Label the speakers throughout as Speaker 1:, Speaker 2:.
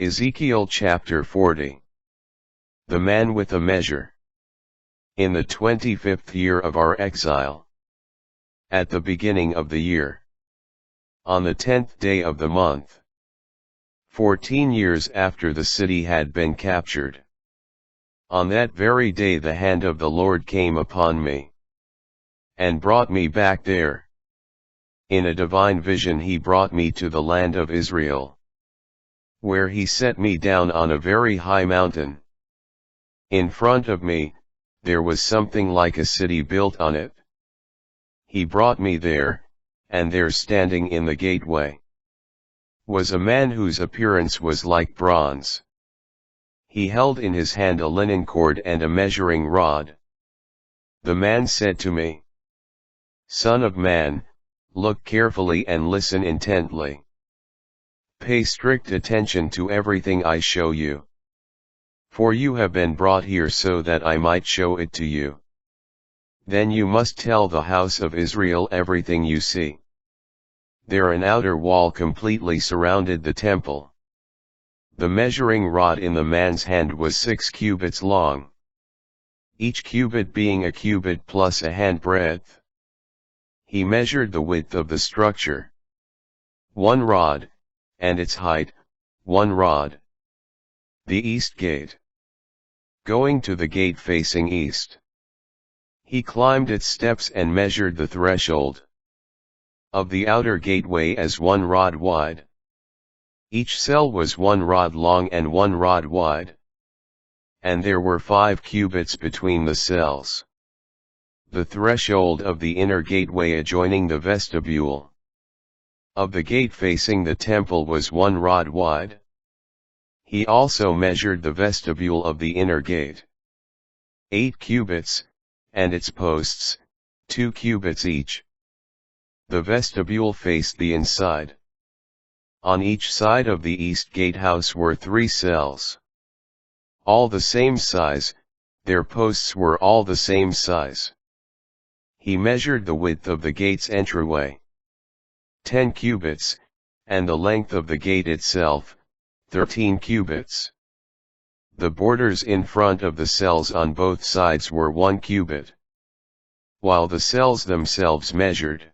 Speaker 1: Ezekiel chapter 40. The man with a measure. In the 25th year of our exile, at the beginning of the year, on the 10th day of the month, 14 years after the city had been captured, on that very day the hand of the Lord came upon me, and brought me back there. In a divine vision he brought me to the land of Israel, where he set me down on a very high mountain. In front of me, there was something like a city built on it. He brought me there, and there standing in the gateway was a man whose appearance was like bronze. He held in his hand a linen cord and a measuring rod. The man said to me, "Son of man, look carefully and listen intently. Pay strict attention to everything I show you. For you have been brought here so that I might show it to you. Then you must tell the house of Israel everything you see. There an outer wall completely surrounded the temple. The measuring rod in the man's hand was 6 cubits long, each cubit being a cubit plus a handbreadth. He measured the width of the structure, 1 rod, and its height, 1 rod. The east gate. Going to the gate facing east, he climbed its steps and measured the threshold of the outer gateway as 1 rod wide. Each cell was 1 rod long and 1 rod wide, and there were 5 cubits between the cells. The threshold of the inner gateway adjoining the vestibule of the gate facing the temple was 1 rod wide. He also measured the vestibule of the inner gate, 8 cubits, and its posts, 2 cubits each. The vestibule faced the inside. On each side of the east gatehouse were 3 cells, all the same size, their posts were all the same size. He measured the width of the gate's entryway, 10 cubits, and the length of the gate itself, 13 cubits. The borders in front of the cells on both sides were 1 cubit, while the cells themselves measured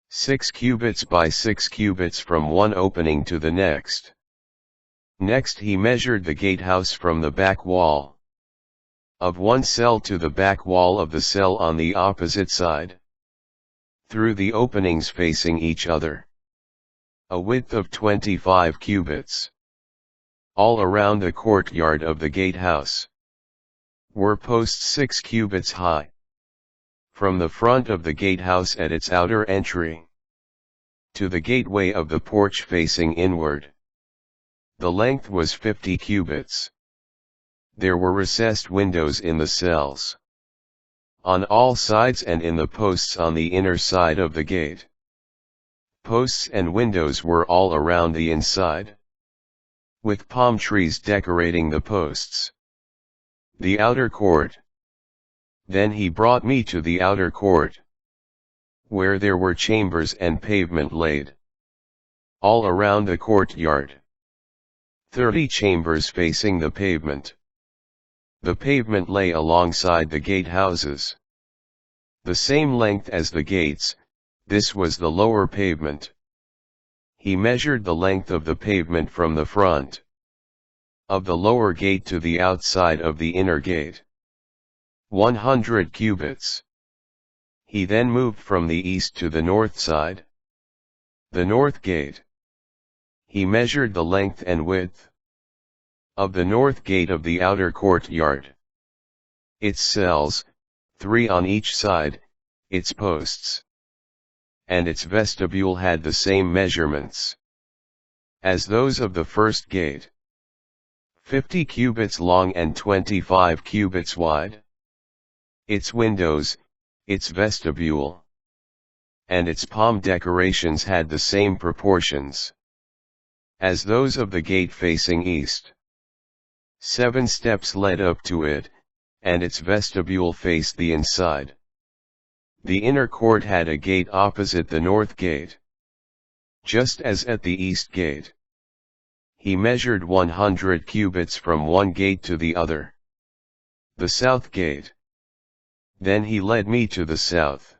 Speaker 1: 6 cubits by 6 cubits from one opening to the next. Next he measured the gatehouse from the back wall of one cell to the back wall of the cell on the opposite side, through the openings facing each other, a width of 25 cubits. All around the courtyard of the gatehouse were posts 6 cubits high. From the front of the gatehouse at its outer entry to the gateway of the porch facing inward, the length was 50 cubits. There were recessed windows in the cells, on all sides and in the posts on the inner side of the gate. Posts and windows were all around the inside, with palm trees decorating the posts. The outer court. Then he brought me to the outer court, where there were chambers and pavement laid all around the courtyard, 30 chambers facing the pavement. The pavement lay alongside the gatehouses, the same length as the gates. This was the lower pavement. He measured the length of the pavement from the front of the lower gate to the outside of the inner gate, 100 cubits. He then moved from the east to the north side, the north gate. He measured the length and width of the north gate of the outer courtyard, its cells, 3 on each side, its posts, and its vestibule had the same measurements as those of the first gate, 50 cubits long and 25 cubits wide. Its windows, its vestibule, and its palm decorations had the same proportions as those of the gate facing east. 7 steps led up to it, and its vestibule faced the inside. The inner court had a gate opposite the north gate, just as at the east gate. He measured 100 cubits from one gate to the other. The south gate. Then he led me to the south.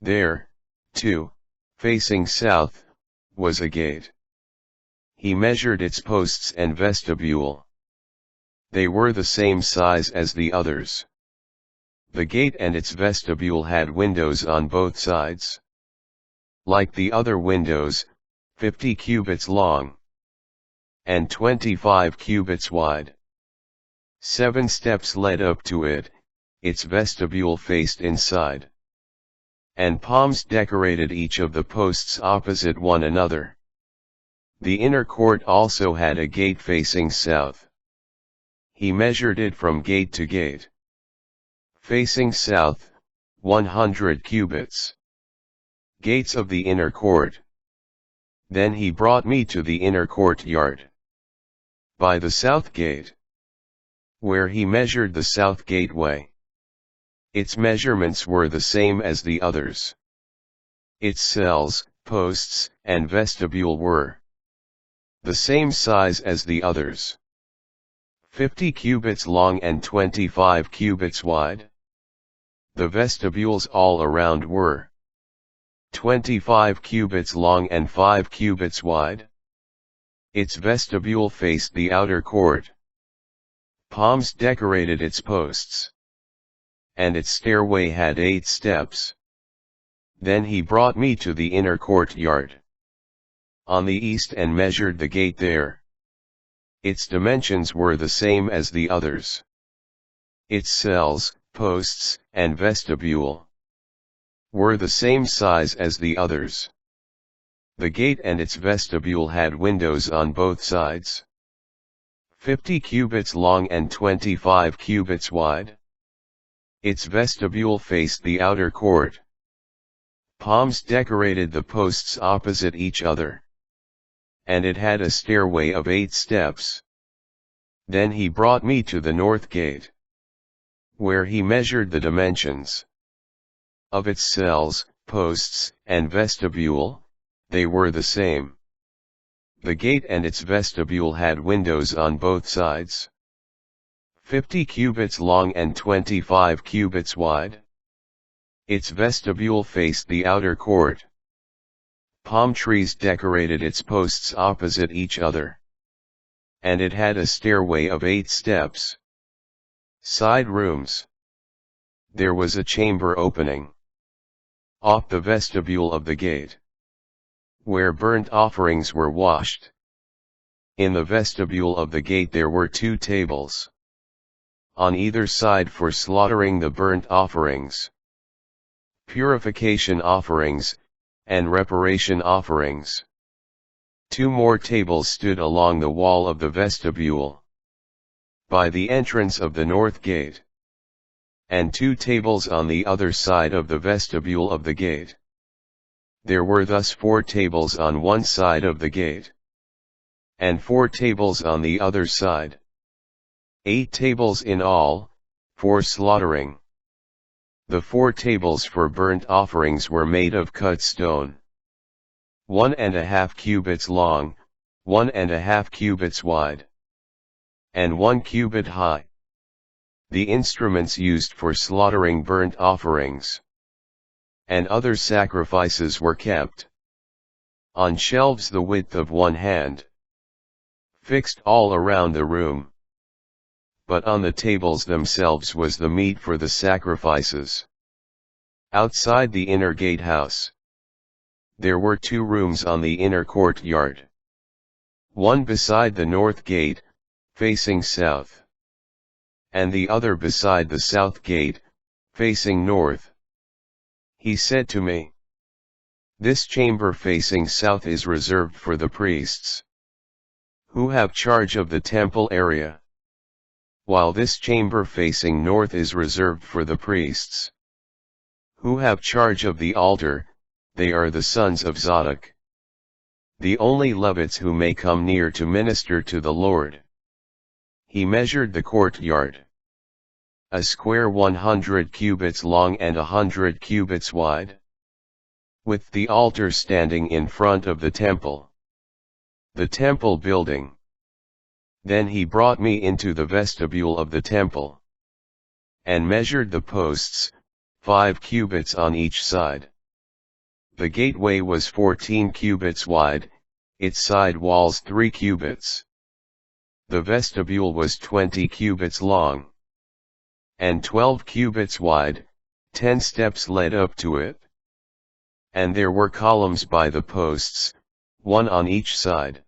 Speaker 1: There, too, facing south, was a gate. He measured its posts and vestibule. They were the same size as the others. The gate and its vestibule had windows on both sides. Like the other windows, 50 cubits long, and 25 cubits wide. 7 steps led up to it, its vestibule faced inside. And palms decorated each of the posts opposite one another. The inner court also had a gate facing south. He measured it from gate to gate. Facing south, 100 cubits. Gates of the inner court. Then he brought me to the inner courtyard. By the south gate, where he measured the south gateway. Its measurements were the same as the others. Its cells, posts, and vestibule were the same size as the others. 50 cubits long and 25 cubits wide. The vestibules all around were 25 cubits long and 5 cubits wide. Its vestibule faced the outer court. Palms decorated its posts. And its stairway had 8 steps. Then he brought me to the inner courtyard. On the east and measured the gate there. Its dimensions were the same as the others. Its cells, posts, and vestibule were the same size as the others. The gate and its vestibule had windows on both sides. 50 cubits long and 25 cubits wide. Its vestibule faced the outer court. Palms decorated the posts opposite each other. And it had a stairway of 8 steps. Then he brought me to the north gate, where he measured the dimensions of its cells, posts, and vestibule. They were the same. The gate and its vestibule had windows on both sides. 50 cubits long and 25 cubits wide. Its vestibule faced the outer court. Palm trees decorated its posts opposite each other. And it had a stairway of 8 steps. Side rooms. There was a chamber opening off the vestibule of the gate, where burnt offerings were washed. In the vestibule of the gate there were 2 tables on either side for slaughtering the burnt offerings, purification offerings, and reparation offerings. 2 more tables stood along the wall of the vestibule, by the entrance of the north gate, and 2 tables on the other side of the vestibule of the gate. There were thus 4 tables on one side of the gate, and 4 tables on the other side. 8 tables in all, for slaughtering. The 4 tables for burnt offerings were made of cut stone. 1½ cubits long, 1½ cubits wide, and 1 cubit high. The instruments used for slaughtering burnt offerings and other sacrifices were kept on shelves the width of 1 hand, fixed all around the room. But on the tables themselves was the meat for the sacrifices. Outside the inner gatehouse, there were 2 rooms on the inner courtyard. One beside the north gate, facing south, and the other beside the south gate, facing north. He said to me, "This chamber facing south is reserved for the priests, who have charge of the temple area, while this chamber facing north is reserved for the priests, who have charge of the altar. They are the sons of Zadok, the only Levites who may come near to minister to the Lord." He measured the courtyard, a square 100 cubits long and 100 cubits wide, with the altar standing in front of the temple. the temple building. Then he brought me into the vestibule of the temple, and measured the posts, 5 cubits on each side. The gateway was 14 cubits wide, its side walls 3 cubits. The vestibule was 20 cubits long, and 12 cubits wide. 10 steps led up to it. And there were columns by the posts, one on each side.